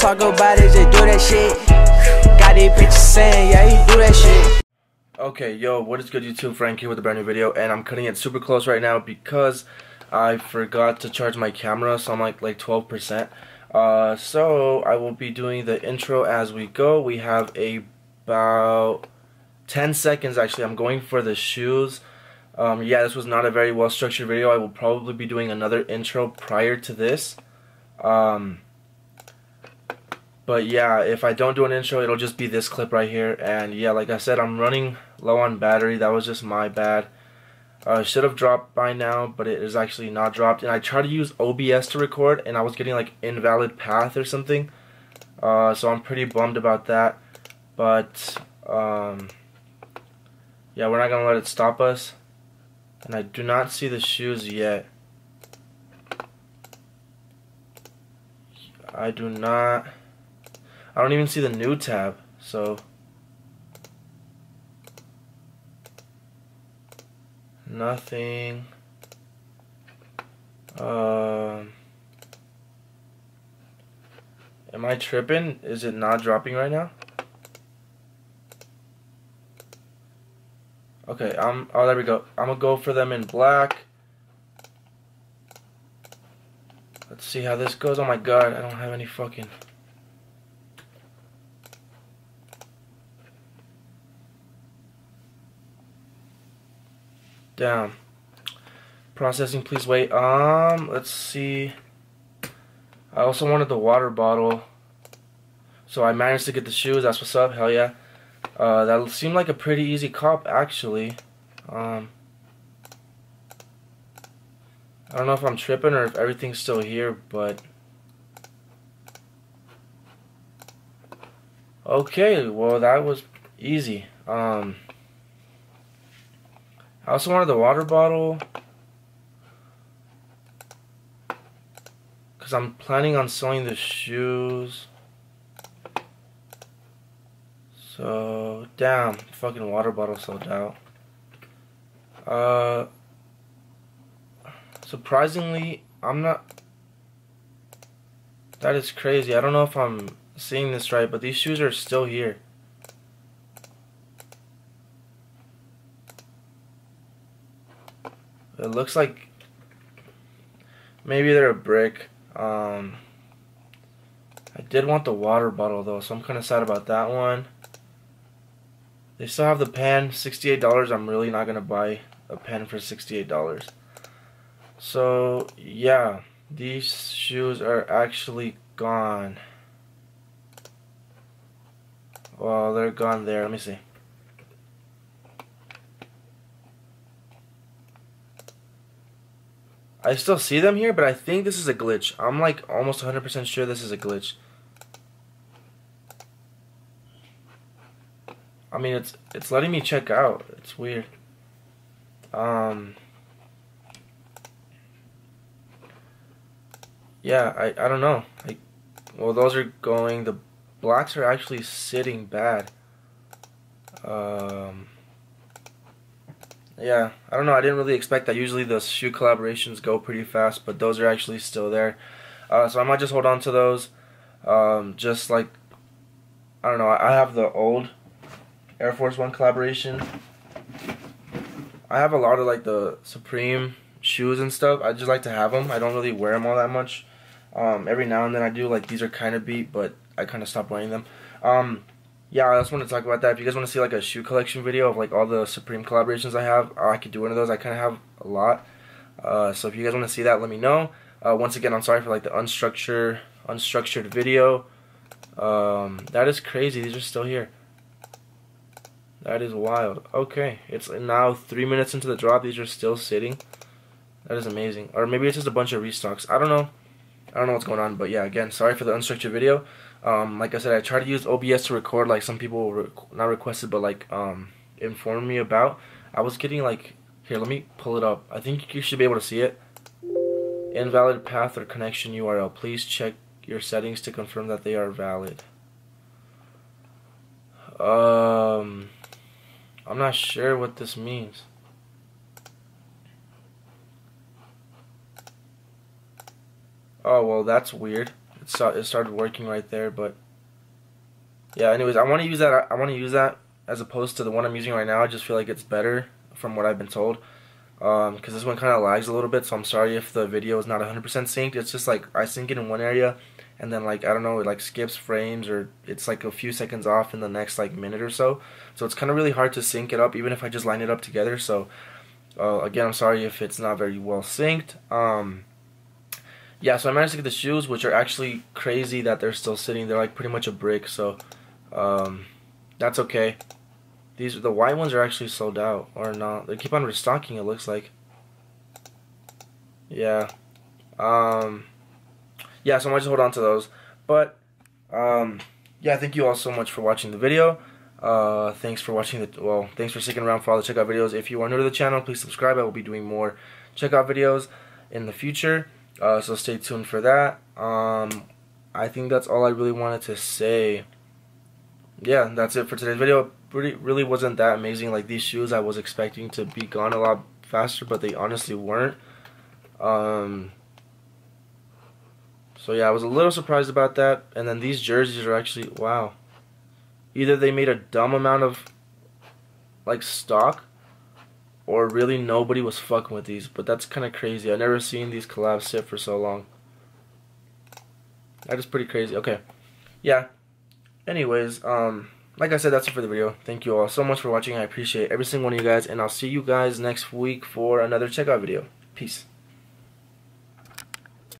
talk about it, just do that shit. Got these bitches saying, yeah, he do that shit. Okay, yo, what is good YouTube? Frank here with a brand new video, and I'm cutting it super close right now because I forgot to charge my camera, so I'm like 12%. So I will be doing the intro as we go. We have about 10 seconds actually. I'm going for the shoes. Yeah, this was not a very well structured video. I will probably be doing another intro prior to this. But yeah, if I don't do an intro, it'll just be this clip right here. And yeah, like I said, I'm running low on battery. That was just my bad. Should have dropped by now, but it is actually not dropped. And I tried to use OBS to record, and I was getting like invalid path or something. So I'm pretty bummed about that. But yeah, we're not gonna let it stop us. And I do not see the shoes yet. I don't even see the new tab, so nothing. Am I tripping? Is it not dropping right now? Okay, oh, there we go. I'm gonna go for them in black. Let's see how this goes. Oh my god, I don't have any fucking... Damn. Processing, please wait. Let's see. I also wanted the water bottle. So I managed to get the shoes. That's what's up. Hell yeah. That seemed like a pretty easy cop, actually. I don't know if I'm tripping or if everything's still here, but... Okay, well, that was easy. I also wanted the water bottle because I'm planning on selling the shoes. So, damn, fucking water bottle sold out. Surprisingly, I'm not... That is crazy. I don't know if I'm seeing this right, but these shoes are still here. It looks like maybe they're a brick. I did want the water bottle though, so I'm kind of sad about that one. They still have the pen, $68. I'm really not gonna buy a pen for $68. So yeah, these shoes are actually gone. Well, they're gone there. Let me see. I still see them here, but I think this is a glitch. I'm like almost 100% sure this is a glitch. I mean, it's letting me check out. It's weird. Yeah, I don't know. Well, those are going. The blacks are actually sitting bad. Yeah, I don't know. I didn't really expect that. Usually the shoe collaborations go pretty fast, but those are actually still there. So I might just hold on to those. Just like, I don't know. I have the old Air Force One collaboration. I have a lot of like the Supreme shoes and stuff. I just like to have them. I don't really wear them all that much. Every now and then I do. Like, these are kind of beat, but I kind of stopped wearing them. Yeah, I just want to talk about that. If you guys want to see like a shoe collection video of like all the Supreme collaborations I have, I could do one of those. I kind of have a lot. So if you guys want to see that, let me know. Once again, I'm sorry for like the unstructured video. That is crazy. These are still here. That is wild. Okay, it's now 3 minutes into the drop. These are still sitting. That is amazing. Or maybe it's just a bunch of restocks. I don't know. I don't know what's going on, but yeah, again, sorry for the unstructured video. Like I said, I tried to use OBS to record, like some people not requested, but like informed me about. I was getting like, here, let me pull it up. I think you should be able to see it. Invalid path or connection URL. Please check your settings to confirm that they are valid. I'm not sure what this means. Oh, well, that's weird. it started working right there. But yeah, anyways, I want to use that. I want to use that as opposed to the one I'm using right now. I just feel like it's better from what I've been told. Because this one kind of lags a little bit, so I'm sorry if the video is not 100% synced. It's just like I sync it in one area, and then like I don't know, it like skips frames, or it's like a few seconds off in the next like minute or so. So it's kind of really hard to sync it up, even if I just line it up together. So again, I'm sorry if it's not very well synced. Yeah, so I managed to get the shoes, which are actually crazy that they're still sitting. They're like pretty much a brick, so that's okay. The white ones are actually sold out, or not. They keep on restocking, it looks like. Yeah. Yeah, so I might just hold on to those. But, yeah, thank you all so much for watching the video. Thanks for watching thanks for sticking around for all the checkout videos. If you are new to the channel, please subscribe. I will be doing more checkout videos in the future. So stay tuned for that. I think that's all I really wanted to say. Yeah, that's it for today's video. Really wasn't that amazing. Like, these shoes I was expecting to be gone a lot faster, but they honestly weren't. So yeah, I was a little surprised about that. And then these jerseys are actually, wow. Either they made a dumb amount of like stock, or really nobody was fucking with these. But that's kind of crazy. I've never seen these collabs sit for so long. That is pretty crazy. Okay, yeah. Anyways, like I said, that's it for the video. Thank you all so much for watching. I appreciate every single one of you guys, and I'll see you guys next week for another checkout video. Peace.